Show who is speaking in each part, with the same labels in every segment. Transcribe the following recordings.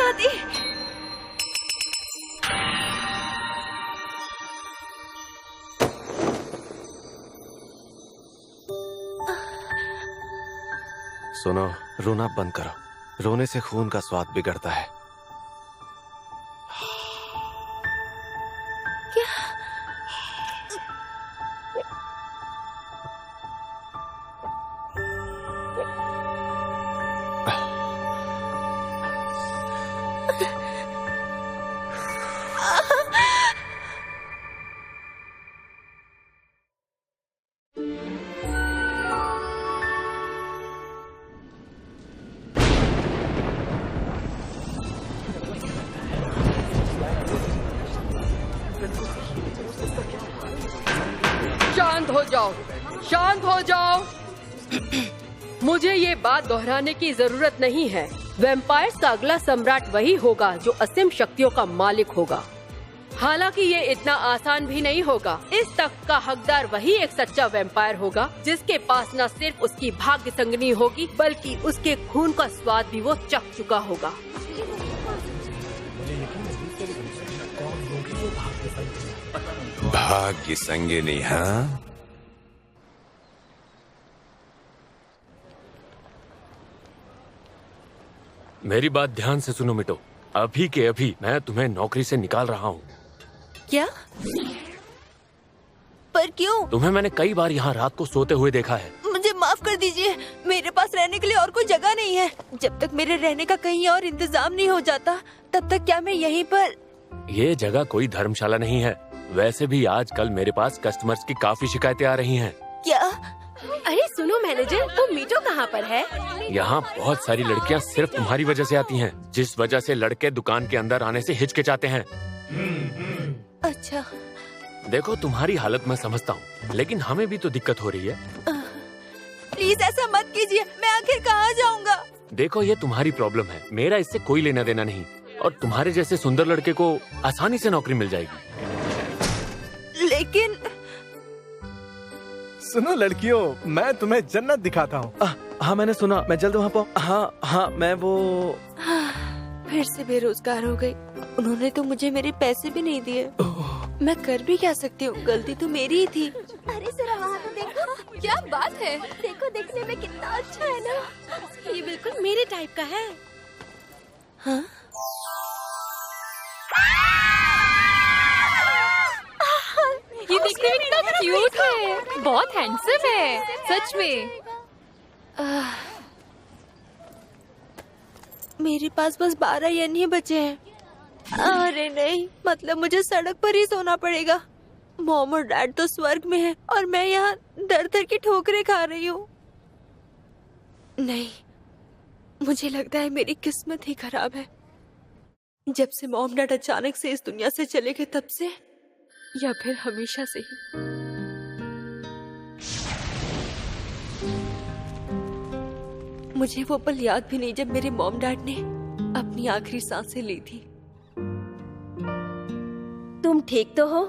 Speaker 1: चाहती।
Speaker 2: सुनो, रोना बंद करो। रोने से खून का स्वाद बिगड़ता है।
Speaker 1: क्या?
Speaker 3: शांत हो जाओ, शांत हो जाओ। मुझे ये बात दोहराने की जरूरत नहीं है। वैम्पायर्स का अगला सम्राट वही होगा जो असीम शक्तियों का मालिक होगा। हालांकि ये इतना आसान भी नहीं होगा। इस तख्त का हकदार वही एक सच्चा वैम्पायर होगा जिसके पास न सिर्फ उसकी भाग्य संगनी होगी बल्कि उसके खून का स्वाद भी वो चख चुका होगा।
Speaker 4: भाग्य संगिनी, हाँ?
Speaker 2: मेरी बात ध्यान से सुनो मिटो। अभी के अभी मैं तुम्हें नौकरी से निकाल रहा हूँ।
Speaker 1: क्या? पर क्यों?
Speaker 2: तुम्हें मैंने कई बार यहाँ रात को सोते हुए देखा है।
Speaker 1: मुझे माफ कर दीजिए, मेरे पास रहने के लिए और कोई जगह नहीं है। जब तक मेरे रहने का कहीं और इंतजाम नहीं हो जाता तब तक क्या मैं यहीं पर?
Speaker 2: ये जगह कोई धर्मशाला नहीं है। वैसे भी आजकल मेरे पास कस्टमर्स की काफी शिकायतें आ रही हैं।
Speaker 1: क्या?
Speaker 3: अरे सुनो मैनेजर, वो मीटो कहाँ पर है?
Speaker 2: यहाँ बहुत सारी लड़कियाँ सिर्फ तुम्हारी वजह से आती हैं, जिस वजह से लड़के दुकान के अंदर आने से हिचकिचाते हैं।
Speaker 1: अच्छा।
Speaker 2: देखो, तुम्हारी हालत मैं समझता हूँ, लेकिन हमें भी तो दिक्कत हो रही है।
Speaker 1: प्लीज ऐसा मत कीजिए, मैं आखिर कहाँ जाऊँगा?
Speaker 2: देखो, ये तुम्हारी प्रॉब्लम है, मेरा इससे कोई लेना देना नहीं। और तुम्हारे जैसे सुंदर लड़के को आसानी से नौकरी मिल जाएगी।
Speaker 1: लेकिन
Speaker 5: सुनो लड़कियों, मैं तुम्हें जन्नत दिखाता हूँ। हाँ मैंने सुना, मैं जल्द वहाँ पहुँच। हाँ मैं वो
Speaker 1: फिर से बेरोजगार हो गई। उन्होंने तो मुझे मेरे पैसे भी नहीं दिए। मैं कर भी क्या सकती हूँ, गलती तो मेरी ही थी।
Speaker 6: अरे जरा वहाँ तो देखो,
Speaker 3: क्या बात है?
Speaker 6: देखो देखने में कितना अच्छा है ना।
Speaker 3: ये बिल्कुल मेरे टाइप का है।
Speaker 1: हाँ?
Speaker 3: ये देखने में कितना क्यूट है, बहुत हैंडसम है सच में।
Speaker 1: मेरे पास बस 12 येन ही बचे हैं। अरे नहीं, मतलब मुझे सड़क पर ही सोना पड़ेगा। मॉम और डैड तो स्वर्ग में है और मैं यहाँ दर दर की ठोकरें खा रही हूँ। नहीं, मुझे लगता है मेरी किस्मत ही खराब है। जब से मॉम डैड अचानक से इस दुनिया से चले गए तब से, या फिर हमेशा से ही। मुझे वो पल याद भी नहीं जब मेरे मॉम डैड ने अपनी आखिरी सांसें ली थी।
Speaker 6: तुम ठीक तो हो?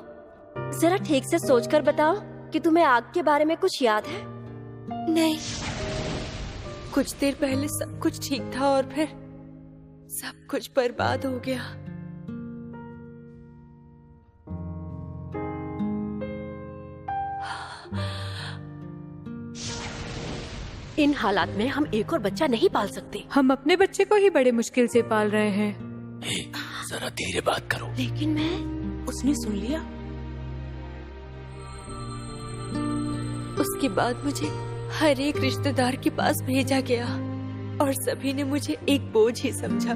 Speaker 6: जरा ठीक से सोचकर बताओ कि तुम्हें आग के बारे में कुछ याद है?
Speaker 1: नहीं, कुछ देर पहले सब कुछ ठीक था और फिर सब कुछ बर्बाद हो गया।
Speaker 3: इन हालात में हम एक और बच्चा नहीं पाल सकते।
Speaker 7: हम अपने बच्चे को ही बड़े मुश्किल से पाल रहे हैं।
Speaker 2: जरा धीरे बात करो।
Speaker 1: लेकिन मैं,
Speaker 3: उसने सुन लिया।
Speaker 1: उसके बाद मुझे हर एक रिश्तेदार के पास भेजा गया और सभी ने मुझे एक बोझ ही समझा।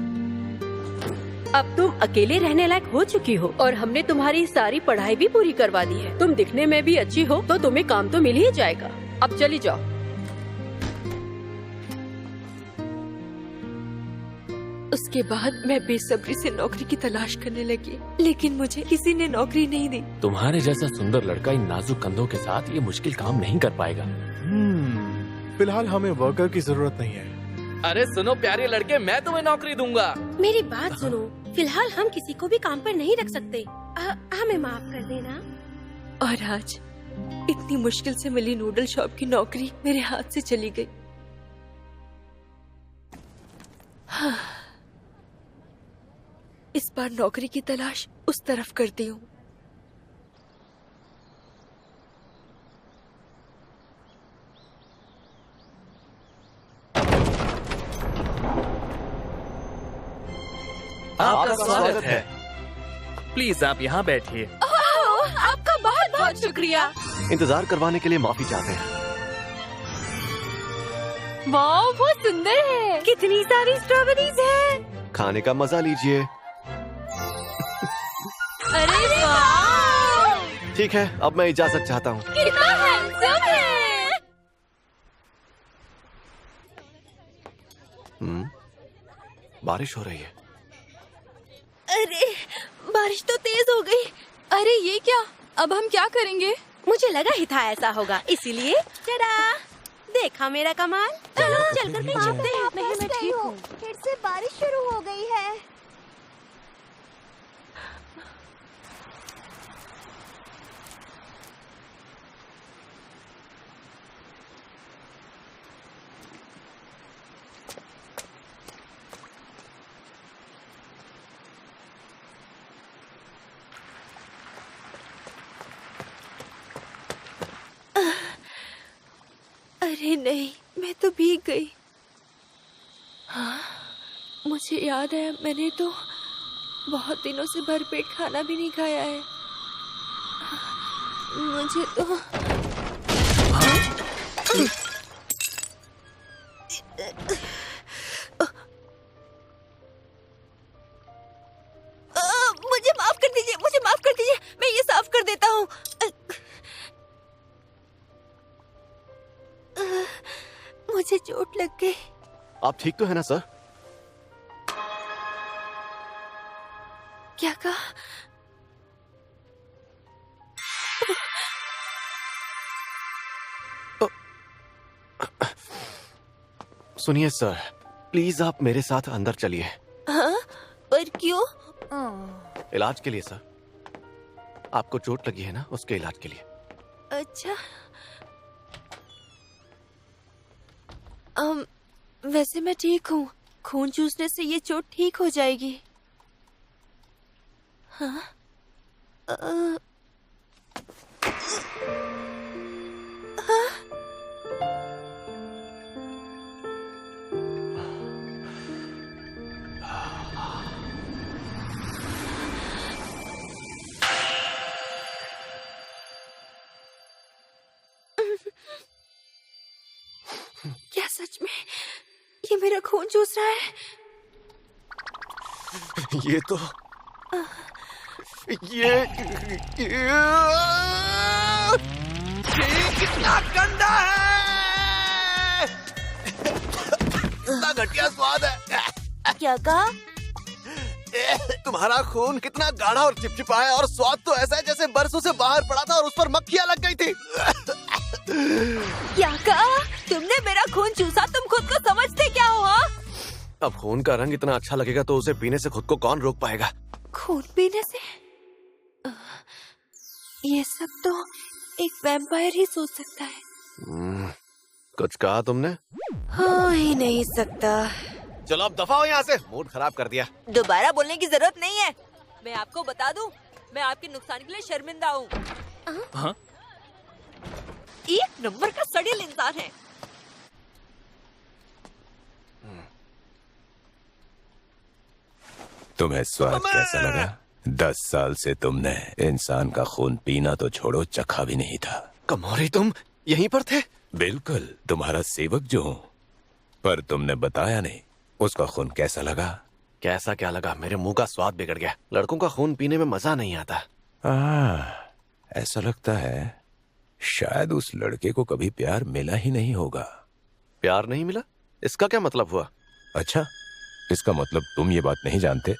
Speaker 3: अब तुम अकेले रहने लायक हो चुकी हो और हमने तुम्हारी सारी पढ़ाई भी पूरी करवा दी है। तुम दिखने में भी अच्छी हो तो तुम्हें काम तो मिल ही जाएगा। अब चली जाओ।
Speaker 1: उसके बाद मैं बेसब्री से नौकरी की तलाश करने लगी, लेकिन मुझे किसी ने नौकरी नहीं दी।
Speaker 2: तुम्हारे जैसा सुंदर लड़का इन नाजुक कंधों के साथ ये मुश्किल काम नहीं कर पाएगा।
Speaker 5: फिलहाल हमें वर्कर की जरूरत नहीं है।
Speaker 8: अरे सुनो प्यारे लड़के, मैं तुम्हें नौकरी दूंगा।
Speaker 6: मेरी बात सुनो, फिलहाल हम किसी को भी काम पर नहीं रख सकते। हमें माफ कर देना।
Speaker 1: और आज इतनी मुश्किल से मिली नूडल शॉप की नौकरी मेरे हाथ से चली गई। इस बार नौकरी की तलाश उस तरफ करती हूँ।
Speaker 5: आपका स्वागत है।
Speaker 8: प्लीज आप यहाँ बैठिए।
Speaker 1: आपका बहुत बहुत शुक्रिया।
Speaker 5: इंतजार करवाने के लिए माफी चाहते हैं।
Speaker 1: वाह, वो सुंदर है। कितनी सारी स्ट्रॉबेरीज हैं।
Speaker 5: खाने का मजा लीजिए।
Speaker 1: अरे वाह,
Speaker 5: ठीक है, अब मैं इजाजत चाहता हूँ।
Speaker 1: कितना हैंडसम है।
Speaker 5: बारिश हो रही है।
Speaker 1: अरे बारिश तो तेज हो गई। अरे ये क्या, अब हम क्या करेंगे?
Speaker 6: मुझे लगा ही था ऐसा होगा, इसीलिए चला देखा मेरा कमाल। चलो चलकर के चलते हैं। नहीं, मैं ठीक हूँ।
Speaker 9: फिर से बारिश शुरू हो गई है।
Speaker 1: अरे नहीं, मैं तो भीग गई। हाँ, मुझे याद है मैंने तो बहुत दिनों से भरपेट खाना भी नहीं खाया है। मुझे तो मुझे माफ कर दीजिए, मुझे माफ कर दीजिए। मैं ये साफ कर देता हूँ। मुझे चोट लग गई।
Speaker 5: आप ठीक तो है ना सर?
Speaker 1: क्या कहा?
Speaker 5: सुनिए सर, प्लीज आप मेरे साथ अंदर चलिए।
Speaker 1: हाँ? पर क्यों?
Speaker 5: इलाज के लिए सर। आपको चोट लगी है ना, उसके इलाज के लिए।
Speaker 1: अच्छा। वैसे मैं ठीक हूँ। खून चूसने से ये चोट ठीक हो जाएगी। हाँ? हाँ? क्या सच में ये मेरा खून चूस रहा है?
Speaker 5: ये तो ये कितना गंदा है। कितना घटिया स्वाद है।
Speaker 1: क्या कहा?
Speaker 5: तुम्हारा खून कितना गाढ़ा और चिपचिपा है, और स्वाद तो ऐसा है जैसे बरसों से बाहर पड़ा था और उस पर मक्खियां लग गई थी।
Speaker 1: क्या कहा? तुमने मेरा खून चूसा, तुम खुद को समझते क्या हो? हाँ?
Speaker 5: अब खून का रंग इतना अच्छा लगेगा तो उसे पीने से खुद को कौन रोक पाएगा?
Speaker 1: खून पीने से? ये सब तो एक वैम्पायर ही सोच सकता है।
Speaker 5: कुछ कहा तुमने?
Speaker 1: हाँ ही नहीं सकता।
Speaker 5: चलो अब दफा हो यहाँ से, मूड खराब कर दिया।
Speaker 1: दोबारा बोलने की जरूरत नहीं है। मैं आपको बता दूं, मैं आपके नुकसान के लिए शर्मिंदा हूँ।
Speaker 8: हाँ?
Speaker 1: एक नंबर का सड़ियल इंसान है।
Speaker 4: तुम्हें स्वाद कैसा लगा? 10 साल से तुमने इंसान का खून पीना तो छोड़ो, चखा भी नहीं था।
Speaker 5: कमोरी, तुम यहीं पर थे?
Speaker 4: बिल्कुल, तुम्हारा सेवक जो हूँ। पर तुमने बताया नहीं, उसका खून कैसा लगा?
Speaker 5: कैसा क्या लगा, मेरे मुंह का स्वाद बिगड़ गया। लड़कों का खून पीने में मजा नहीं आता।
Speaker 4: ऐसा लगता है शायद उस लड़के को कभी प्यार मिला ही नहीं होगा।
Speaker 5: प्यार नहीं मिला? इसका क्या मतलब हुआ?
Speaker 4: अच्छा, इसका मतलब तुम ये बात नहीं जानते?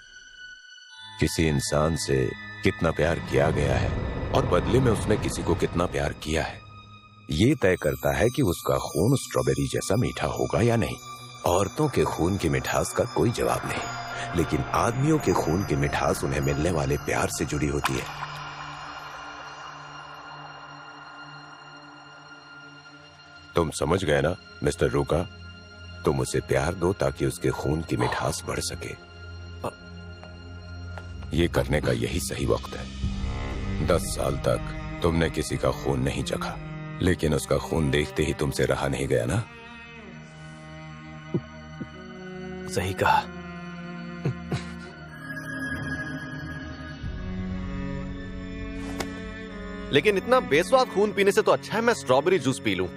Speaker 4: किसी इंसान से कितना प्यार किया गया है और बदले में उसने किसी को कितना प्यार किया है, ये तय करता है कि उसका खून स्ट्रॉबेरी जैसा मीठा होगा या नहीं। औरतों के खून की मिठास का कोई जवाब नहीं, लेकिन आदमियों के खून की मिठास उन्हें मिलने वाले प्यार से जुड़ी होती है। तुम समझ गए ना मिस्टर रूका? तुम उसे प्यार दो ताकि उसके खून की मिठास बढ़ सके। ये करने का यही सही वक्त है। 10 साल तक तुमने किसी का खून नहीं चखा, लेकिन उसका खून देखते ही तुमसे रहा नहीं गया ना?
Speaker 5: सही कहा।
Speaker 10: लेकिन इतना बेस्वाद खून पीने से तो अच्छा है मैं स्ट्रॉबेरी जूस पी लूं।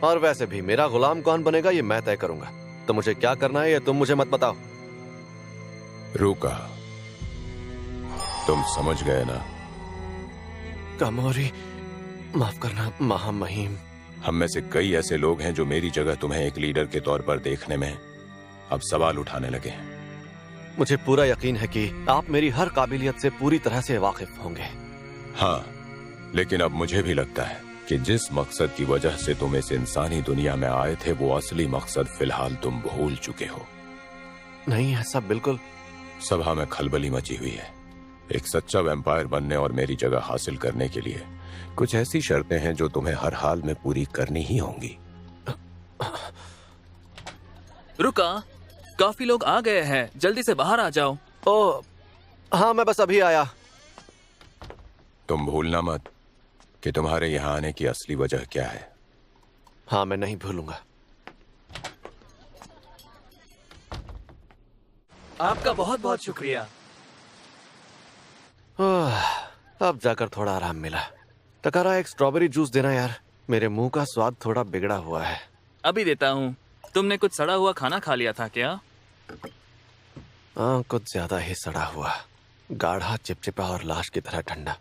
Speaker 10: और वैसे भी मेरा गुलाम कौन बनेगा ये मैं तय करूंगा। तो मुझे क्या करना है ये तुम मुझे मत बताओ।
Speaker 4: रूका, तुम समझ गए ना?
Speaker 10: कामोरी, माफ करना महामहिम।
Speaker 4: हम में से कई ऐसे लोग हैं जो मेरी जगह तुम्हें एक लीडर के तौर पर देखने में अब सवाल उठाने लगे हैं।
Speaker 10: मुझे पूरा यकीन है कि आप मेरी हर काबिलियत से पूरी तरह से वाकिफ होंगे।
Speaker 4: हाँ, लेकिन अब मुझे भी लगता है कि जिस मकसद की वजह से तुम इस इंसानी दुनिया में आए थे वो असली मकसद फिलहाल तुम भूल चुके हो।
Speaker 10: नहीं, ऐसा बिल्कुल।
Speaker 4: सभा में खलबली मची हुई है। एक सच्चा वैम्पायर बनने और मेरी जगह हासिल करने के लिए कुछ ऐसी शर्तें हैं जो तुम्हें हर हाल में पूरी करनी ही होंगी।
Speaker 8: रुका, काफी लोग आ गए हैं, जल्दी से बाहर आ जाओ।
Speaker 10: ओ, हाँ मैं बस अभी आया।
Speaker 4: तुम भूलना मत कि तुम्हारे यहाँ आने की असली वजह क्या है।
Speaker 10: हाँ, मैं नहीं भूलूंगा।
Speaker 8: आपका बहुत बहुत शुक्रिया।
Speaker 10: अब जाकर थोड़ा आराम मिला। टकारा, एक स्ट्रॉबेरी जूस देना यार, मेरे मुंह का स्वाद थोड़ा बिगड़ा हुआ है।
Speaker 8: अभी देता हूँ। तुमने कुछ सड़ा हुआ खाना खा लिया था क्या?
Speaker 10: हाँ, कुछ ज्यादा ही सड़ा हुआ, गाढ़ा, चिपचिपा और लाश की तरह ठंडा।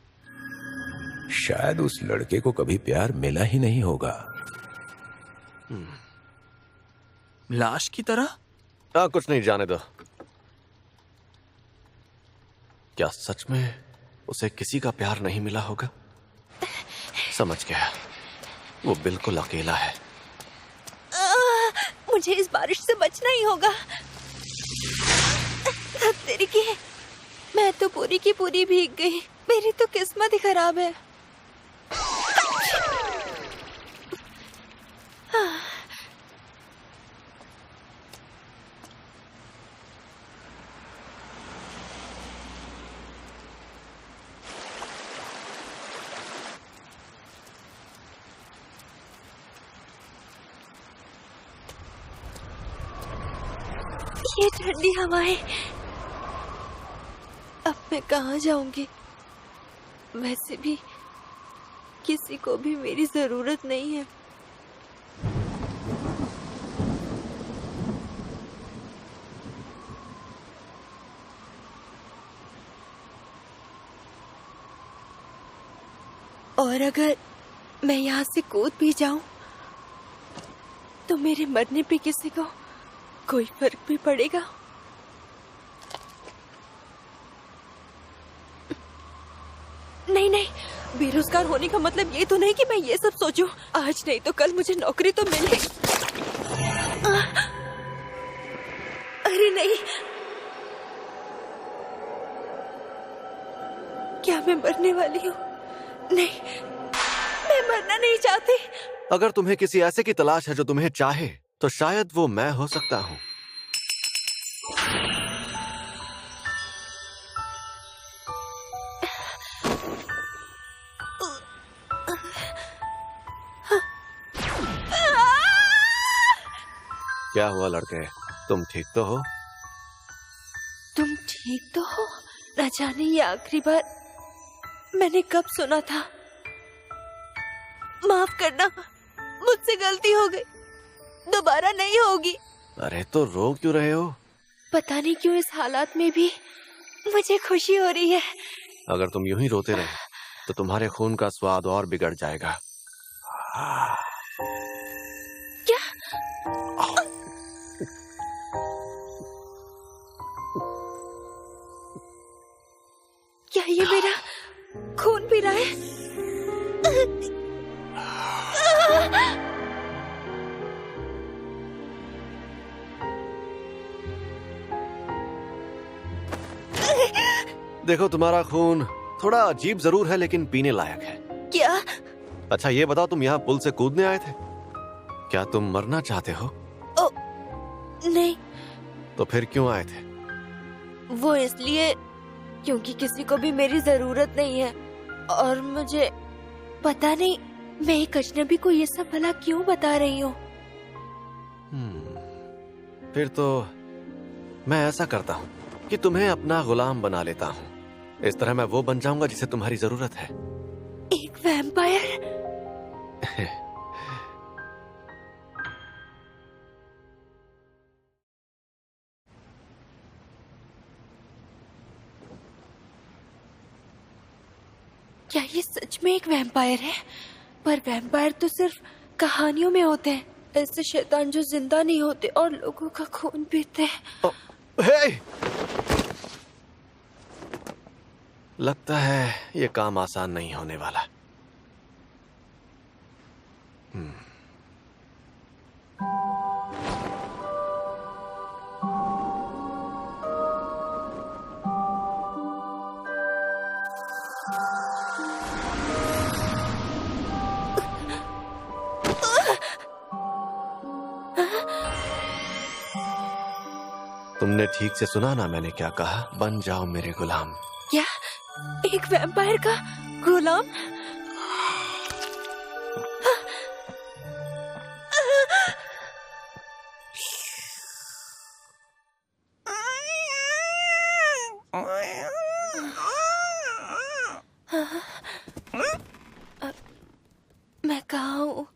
Speaker 4: शायद उस लड़के को कभी प्यार मिला ही नहीं होगा।
Speaker 8: लाश की तरह?
Speaker 10: हाँ, कुछ नहीं, जाने दो। क्या सच में उसे किसी का प्यार नहीं मिला होगा? समझ गया, वो बिल्कुल अकेला है।
Speaker 1: मुझे इस बारिश से बचना ही होगा। तेरी की, मैं तो पूरी की पूरी भीग गई। मेरी तो किस्मत ही खराब है। ये ठंडी हवाएं, अब मैं कहाँ जाऊंगी? वैसे भी किसी को भी मेरी जरूरत नहीं है। और अगर मैं यहाँ से कूद भी जाऊं तो मेरे मरने पे किसी को कोई फर्क भी पड़ेगा? नहीं नहीं, बेरोजगार होने का मतलब ये तो नहीं कि मैं ये सब सोचूं। आज नहीं तो कल मुझे नौकरी तो मिले। अरे नहीं, क्या मैं मरने वाली हूँ? नहीं, मैं मरना नहीं चाहती।
Speaker 10: अगर तुम्हें किसी ऐसे की तलाश है जो तुम्हें चाहे तो शायद वो मैं हो सकता हूँ। क्या हुआ लड़के, तुम ठीक तो हो?
Speaker 1: तुम ठीक तो हो? न जाने ये आखिरी बार मैंने कब सुना था। माफ करना, मुझसे गलती हो गई, दोबारा नहीं होगी।
Speaker 10: अरे तो रो क्यों रहे हो?
Speaker 1: पता नहीं क्यों इस हालात में भी मुझे खुशी हो रही है।
Speaker 10: अगर तुम यूं ही रोते रहे तो तुम्हारे खून का स्वाद और बिगड़ जाएगा।
Speaker 1: क्या? क्या ये मेरा खून पी रहा है?
Speaker 10: देखो, तुम्हारा खून थोड़ा अजीब जरूर है लेकिन पीने लायक है।
Speaker 1: क्या?
Speaker 10: अच्छा ये बताओ, तुम यहाँ पुल से कूदने आए थे? क्या तुम मरना चाहते हो?
Speaker 1: ओ, नहीं।
Speaker 10: तो फिर क्यों आए थे?
Speaker 1: वो इसलिए क्योंकि किसी को भी मेरी जरूरत नहीं है और मुझे पता नहीं मैं एक अजनबी को ये सब भला क्यों बता रही हूँ।
Speaker 10: फिर तो मैं ऐसा करता हूँ कि तुम्हें अपना गुलाम बना लेता हूँ। इस तरह मैं वो बन जाऊंगा जिसे तुम्हारी जरूरत है।
Speaker 1: एक वैम्पायर? क्या ये सच में एक वैम्पायर है? पर वैम्पायर तो सिर्फ कहानियों में होते हैं, ऐसे शैतान जो जिंदा नहीं होते और लोगों का खून पीते हैं।
Speaker 10: हे! लगता है ये काम आसान नहीं होने वाला। तुमने ठीक से सुना ना मैंने क्या कहा? बन जाओ मेरे गुलाम।
Speaker 1: क्या? एक वैम्पायर का गुलाम? मैं कहाँ हूँ?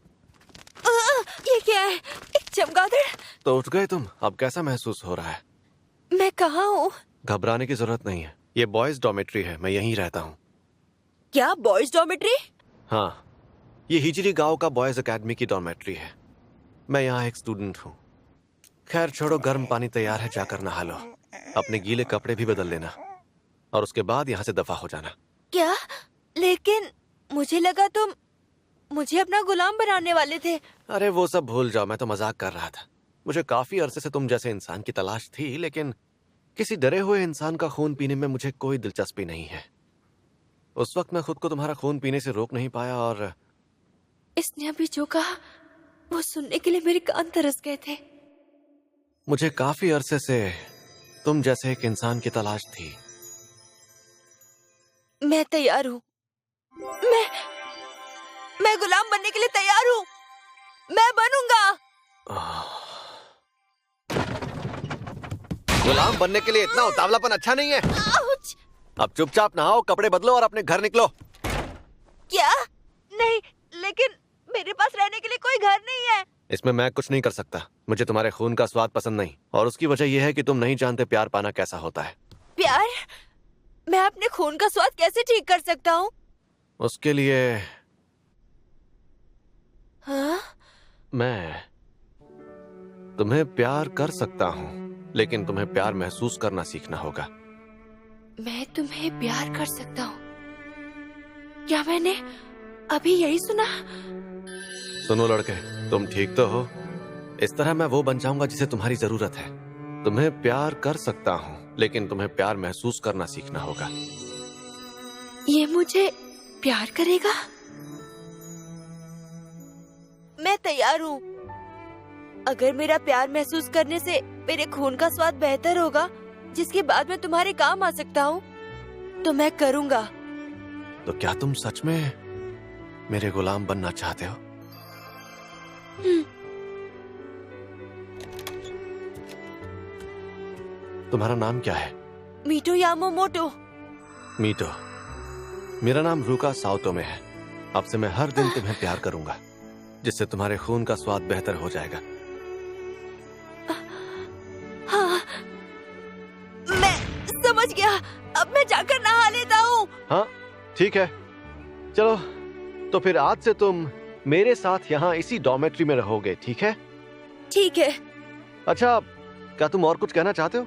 Speaker 1: ये क्या है? एक चमगादड़?
Speaker 10: तो उठ गए तुम? अब कैसा महसूस हो रहा है?
Speaker 1: मैं कहाँ हूँ?
Speaker 10: घबराने की जरूरत नहीं है। ये बॉयज डॉर्मेट्री है, मैं यहीं रहता हूँ।
Speaker 1: क्या बॉयज डॉर्मेट्री?
Speaker 10: हाँ, ये हिजरी गांव का बॉयज एकेडमी की डॉर्मेट्री है। मैं यहाँ एक स्टूडेंट हूँ। खैर छोड़ो, गर्म पानी तैयार है, जाकर नहा लो। अपने गीले कपड़े भी बदल लेना और उसके बाद यहाँ से दफा हो जाना।
Speaker 1: क्या? लेकिन मुझे लगा तुम मुझे अपना गुलाम बनाने वाले थे।
Speaker 10: अरे वो सब भूल जाओ, मैं तो मजाक कर रहा था। मुझे काफी अरसे से तुम जैसे इंसान की तलाश थी, लेकिन किसी डरे हुए इंसान का खून पीने में मुझे कोई दिलचस्पी नहीं है। उस वक्त मैं खुद को तुम्हारा खून पीने से रोक नहीं पाया और
Speaker 1: इसने अभी जो कहा वो सुनने के लिए मेरे कान तरस गए थे।
Speaker 10: मुझे काफी अरसे से तुम जैसे एक इंसान की तलाश थी।
Speaker 1: मैं तैयार हूँ। मैं गुलाम बनने के लिए तैयार हूँ। मैं बनूंगा।
Speaker 10: गुलाम बनने के लिए इतना उतावलापन अच्छा नहीं है। अब चुपचाप नहाओ, कपड़े बदलो और अपने घर निकलो।
Speaker 1: क्या? नहीं, लेकिन मेरे पास रहने के लिए कोई घर नहीं है।
Speaker 10: इसमें मैं कुछ नहीं कर सकता। मुझे तुम्हारे खून का स्वाद पसंद नहीं, और उसकी वजह यह है कि तुम नहीं जानते प्यार पाना कैसा होता है।
Speaker 1: प्यार? मैं अपने खून का स्वाद कैसे ठीक कर सकता हूँ?
Speaker 10: उसके लिए
Speaker 1: हाँ?
Speaker 10: मैं तुम्हें प्यार कर सकता हूँ, लेकिन तुम्हें प्यार महसूस करना सीखना होगा।
Speaker 1: मैं तुम्हें प्यार कर सकता हूँ? क्या मैंने अभी यही सुना?
Speaker 10: सुनो लड़के, तुम ठीक तो हो? इस तरह मैं वो बन जाऊंगा जिसे तुम्हारी जरूरत है। तुम्हें प्यार कर सकता हूँ, लेकिन तुम्हें प्यार महसूस करना सीखना होगा।
Speaker 1: ये मुझे प्यार करेगा? मैं तैयार हूँ। अगर मेरा प्यार महसूस करने से मेरे खून का स्वाद बेहतर होगा, जिसके बाद मैं तुम्हारे काम आ सकता हूँ, तो मैं करूँगा।
Speaker 10: तो क्या तुम सच में मेरे गुलाम बनना चाहते हो? तुम्हारा नाम क्या है?
Speaker 1: मीटो यामामोटो।
Speaker 10: मीटो। मेरा नाम रूका साओतो में है। अब से मैं हर दिन तुम्हें प्यार करूंगा, जिससे तुम्हारे खून का स्वाद बेहतर हो जाएगा।
Speaker 1: हाँ, मैं समझ गया। अब मैं जाकर नहा लेता हूँ।
Speaker 10: हाँ, ठीक है। चलो, तो फिर आज से तुम मेरे साथ यहाँ इसी डॉर्मेट्री में रहोगे, ठीक है?
Speaker 1: ठीक है।
Speaker 10: अच्छा, क्या तुम और कुछ कहना चाहते हो?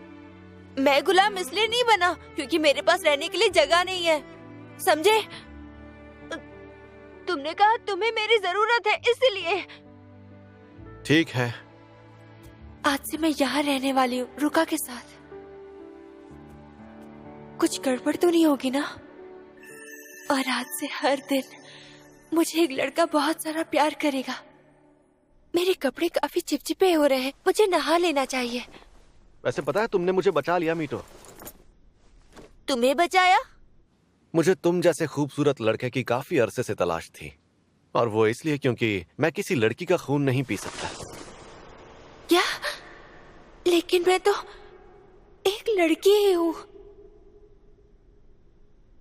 Speaker 1: मैं गुलाम इसलिए नहीं बना क्योंकि मेरे पास रहने के लिए जगह नहीं है, समझे? तुमने कहा तुम्हें मेरी जरूरत है, इसलिए।
Speaker 10: ठीक है।
Speaker 1: आज से मैं यहाँ रहने वाली हूँ, रुका के साथ। कुछ गड़बड़ तो नहीं होगी ना? और आज से हर दिन मुझे एक लड़का बहुत सारा प्यार करेगा। मेरे कपड़े काफी चिपचिपे हो रहे हैं, मुझे नहा लेना चाहिए।
Speaker 10: वैसे पता है, तुमने मुझे बचा लिया मीटो।
Speaker 1: तुम्हें बचाया?
Speaker 10: मुझे तुम जैसे खूबसूरत लड़के की काफी अरसे से तलाश थी, और वो इसलिए क्योंकि मैं किसी लड़की का खून नहीं पी सकता।
Speaker 1: क्या? लेकिन मैं तो एक लड़की ही हूँ।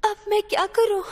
Speaker 1: अब मैं क्या करूँ?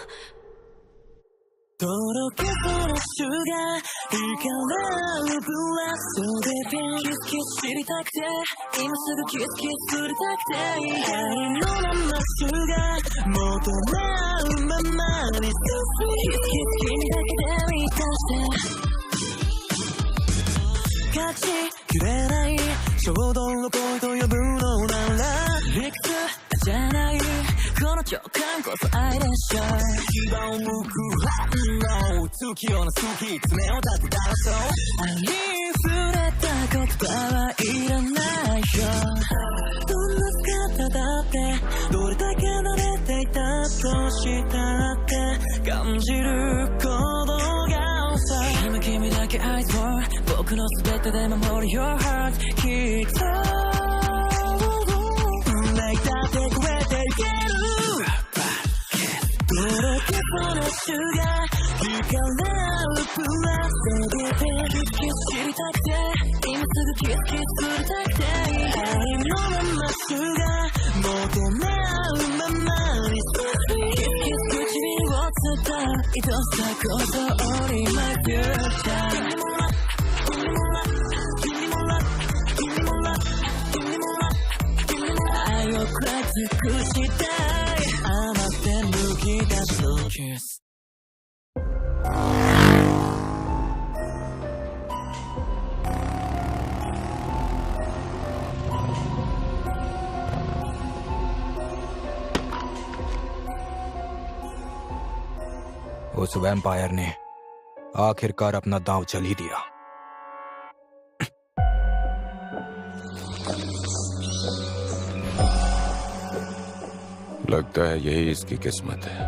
Speaker 11: उस वैम्पायर ने आखिरकार अपना दांव चल ही दिया।
Speaker 4: लगता है यही इसकी किस्मत है।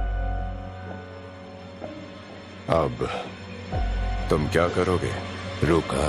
Speaker 4: अब तुम क्या करोगे, रुका?